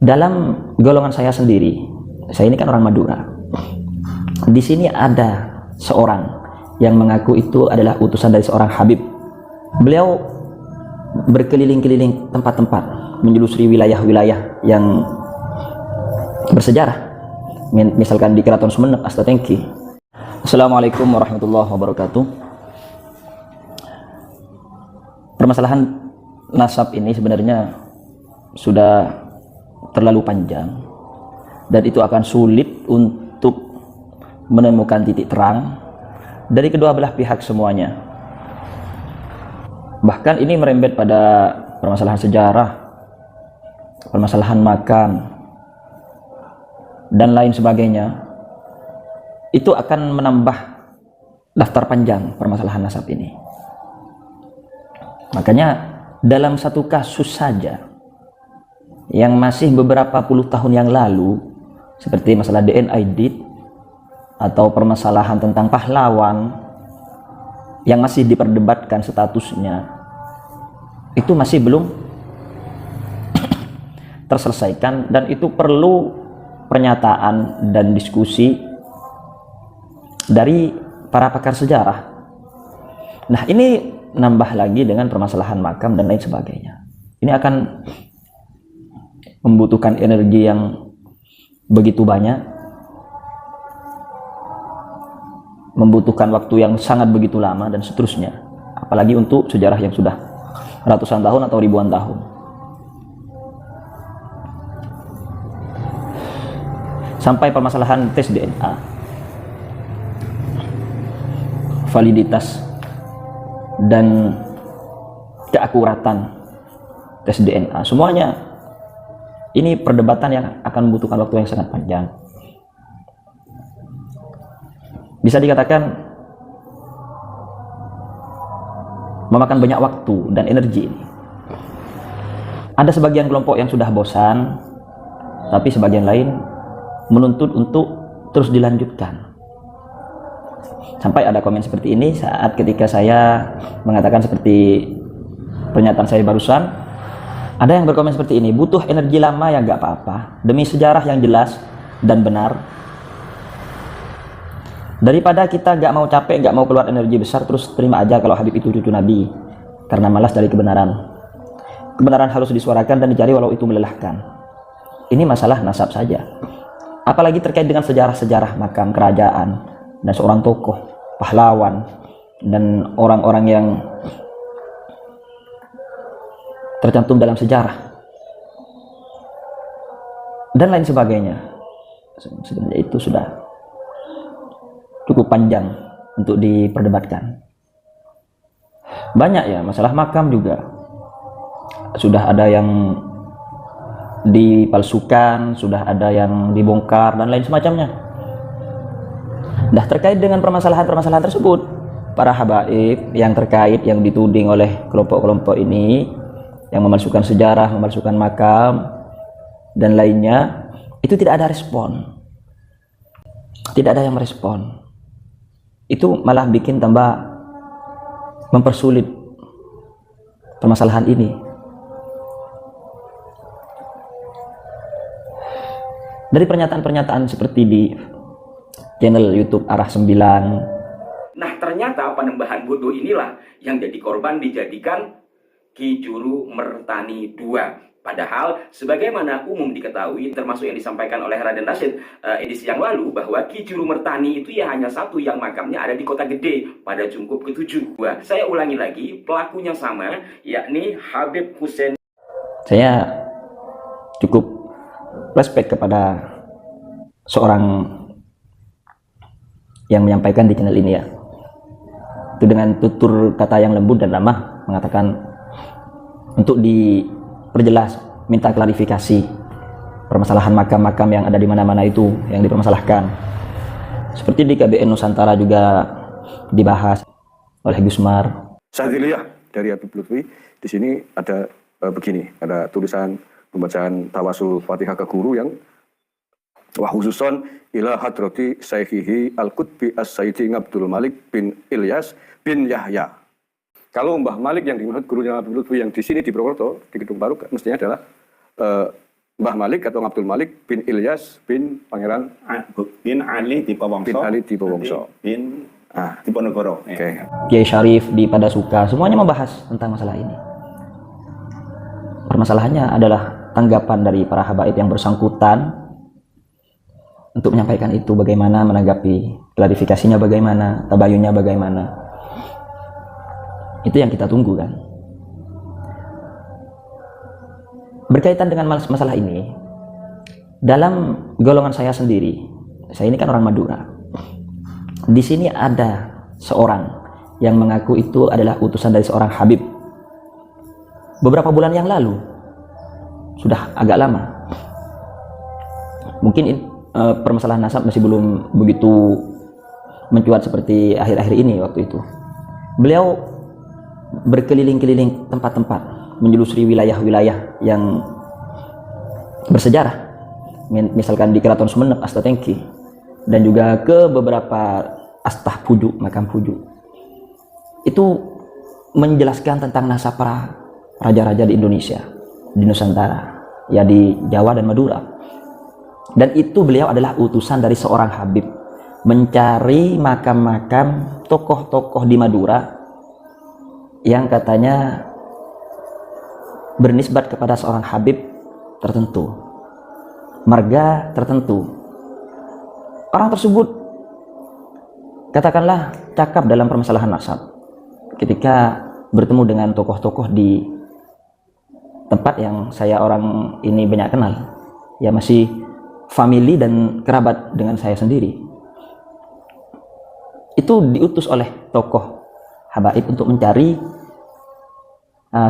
Dalam golongan saya sendiri, saya ini kan orang Madura. Di sini ada seorang yang mengaku itu adalah utusan dari seorang Habib. Beliau berkeliling-keliling tempat-tempat, menyelusuri wilayah-wilayah yang bersejarah. Misalkan di Keraton Sumenep, Astatengki. Assalamualaikum warahmatullahi wabarakatuh. Permasalahan nasab ini sebenarnya sudah terlalu panjang dan itu akan sulit untuk menemukan titik terang dari kedua belah pihak semuanya. Bahkan ini merembet pada permasalahan sejarah, permasalahan makam dan lain sebagainya. Itu akan menambah daftar panjang permasalahan nasab ini. Makanya dalam satu kasus saja yang masih beberapa puluh tahun yang lalu, seperti masalah DNA audit atau permasalahan tentang pahlawan yang masih diperdebatkan statusnya, itu masih belum terselesaikan, dan itu perlu pernyataan dan diskusi dari para pakar sejarah. Nah, ini nambah lagi dengan permasalahan makam dan lain sebagainya. Ini akan membutuhkan energi yang begitu banyak, membutuhkan waktu yang sangat begitu lama dan seterusnya, apalagi untuk sejarah yang sudah ratusan tahun atau ribuan tahun. Sampai permasalahan tes DNA, validitas dan keakuratan tes DNA, semuanya ini perdebatan yang akan membutuhkan waktu yang sangat panjang. Bisa dikatakan memakan banyak waktu dan energi. Ada sebagian kelompok yang sudah bosan, tapi sebagian lain menuntut untuk terus dilanjutkan. Sampai ada komen seperti ini saat ketika saya mengatakan seperti pernyataan saya barusan. Ada yang berkomen seperti ini, butuh energi lama ya gak apa-apa, demi sejarah yang jelas dan benar. Daripada kita gak mau capek, gak mau keluar energi besar, terus terima aja kalau Habib itu cucu Nabi, karena malas dari kebenaran. Kebenaran harus disuarakan dan dicari walau itu melelahkan. Ini masalah nasab saja. Apalagi terkait dengan sejarah-sejarah makam kerajaan dan seorang tokoh, pahlawan, dan orang-orang yang tercantum dalam sejarah dan lain sebagainya. Sebenarnya itu sudah cukup panjang untuk diperdebatkan. Banyak ya, masalah makam juga sudah ada yang dipalsukan, sudah ada yang dibongkar dan lain semacamnya. Nah, terkait dengan permasalahan-permasalahan tersebut, para habaib yang terkait, yang dituding oleh kelompok-kelompok ini yang memalsukan sejarah, memalsukan makam dan lainnya, itu tidak ada respon. Tidak ada yang merespon. Itu malah bikin tambah mempersulit permasalahan ini. Dari pernyataan-pernyataan seperti di channel YouTube Arah 9. Nah, ternyata Panembahan Bodo inilah yang jadi korban dijadikan Ki Juru Mertani II. Padahal sebagaimana umum diketahui, termasuk yang disampaikan oleh Raden Rashid edisi yang lalu, bahwa Ki Juru Mertani itu ya hanya satu yang makamnya ada di Kota Gede pada Jungkup ke-7. Saya ulangi lagi, pelakunya sama, yakni Habib Hussein. Saya cukup respect kepada seorang yang menyampaikan di channel ini ya. Itu dengan tutur kata yang lembut dan ramah mengatakan untuk diperjelas, minta klarifikasi permasalahan makam-makam yang ada di mana-mana itu yang dipermasalahkan. Seperti di KBN Nusantara juga dibahas oleh Gusmar. Syadziliyah dari Habib Lutfi. Di sini ada begini, ada tulisan pembacaan tawasul Fatihah ke guru yang wa khususon ila hadrati Syekhihi Al-Qutbi As-Sayyidi Abdul Malik bin Ilyas bin Yahya. Kalau Mbah Malik yang dimaksud gurunya Habib Lutfi yang di sini di Purwokerto, di Gedung Baru, mestinya adalah Mbah Malik atau Abdul Malik bin Ilyas bin Pangeran bin Ali Dipawongso. bin Ali Dipawongso. Bin Ah, Diponegoro. oke. Kiai Syarif di Padasuka, semuanya membahas tentang masalah ini. Permasalahannya adalah tanggapan dari para habaib yang bersangkutan untuk menyampaikan itu, bagaimana menanggapi, klarifikasinya bagaimana, tabayunnya bagaimana. Itu yang kita tunggu kan. Berkaitan dengan masalah ini, dalam golongan saya sendiri, saya ini kan orang Madura. Di sini ada seorang yang mengaku itu adalah utusan dari seorang Habib. Beberapa bulan yang lalu, sudah agak lama. Mungkin permasalahan nasab masih belum begitu mencuat seperti akhir-akhir ini waktu itu. Beliau berkeliling-keliling tempat-tempat, menyelusuri wilayah-wilayah yang bersejarah, misalkan di Keraton Sumenep, Astatengki, dan juga ke beberapa astah pujuk, makam pujuk. Itu menjelaskan tentang nasab para raja-raja di Indonesia, di Nusantara, ya di Jawa dan Madura. Dan itu beliau adalah utusan dari seorang Habib, mencari makam-makam tokoh-tokoh di Madura yang katanya bernisbat kepada seorang Habib tertentu, marga tertentu. Orang tersebut katakanlah cakap dalam permasalahan nasab. Ketika bertemu dengan tokoh-tokoh di tempat yang saya orang ini banyak kenal, ya masih family dan kerabat dengan saya sendiri, itu diutus oleh tokoh habaib untuk mencari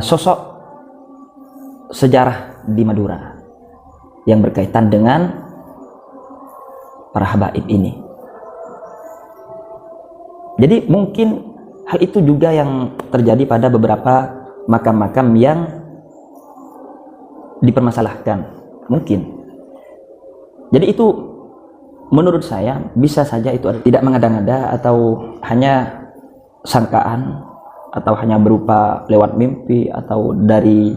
sosok sejarah di Madura yang berkaitan dengan para habaib ini. Jadi mungkin hal itu juga yang terjadi pada beberapa makam-makam yang dipermasalahkan, mungkin. Jadi itu menurut saya bisa saja itu tidak mengada-ngada atau hanya sangkaan atau hanya berupa lewat mimpi atau dari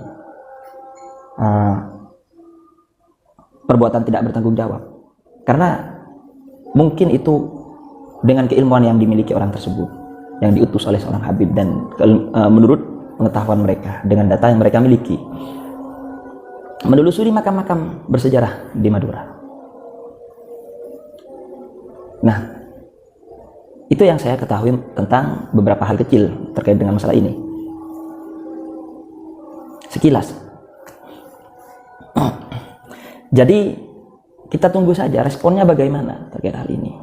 perbuatan tidak bertanggung jawab. Karena mungkin itu dengan keilmuan yang dimiliki orang tersebut, yang diutus oleh seorang Habib, dan menurut pengetahuan mereka dengan data yang mereka miliki, menelusuri makam-makam bersejarah di Madura. Nah, itu yang saya ketahui tentang beberapa hal kecil terkait dengan masalah ini. Sekilas. Jadi kita tunggu saja responnya bagaimana terkait hal ini.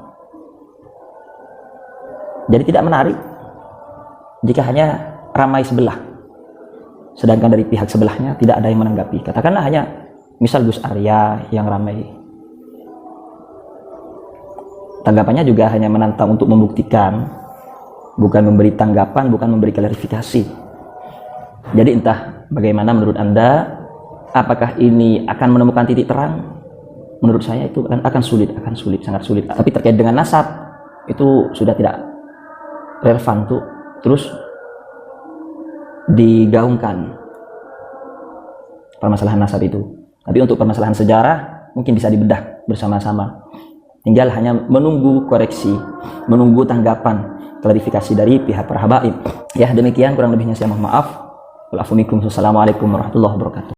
Jadi tidak menarik jika hanya ramai sebelah, sedangkan dari pihak sebelahnya tidak ada yang menanggapi. Katakanlah hanya misal Gus Arya yang ramai, tanggapannya juga hanya menantang untuk membuktikan, bukan memberi tanggapan, bukan memberi klarifikasi. Jadi entah bagaimana menurut Anda, apakah ini akan menemukan titik terang? Menurut saya itu akan sulit, sangat sulit. Tapi terkait dengan nasab, itu sudah tidak relevan tuh terus digaungkan permasalahan nasab itu. Tapi untuk permasalahan sejarah mungkin bisa dibedah bersama-sama. Tinggal hanya menunggu koreksi, menunggu tanggapan, klarifikasi dari pihak para habaib. Ya, demikian kurang lebihnya saya mohon maaf. Wassalamualaikum warahmatullahi wabarakatuh.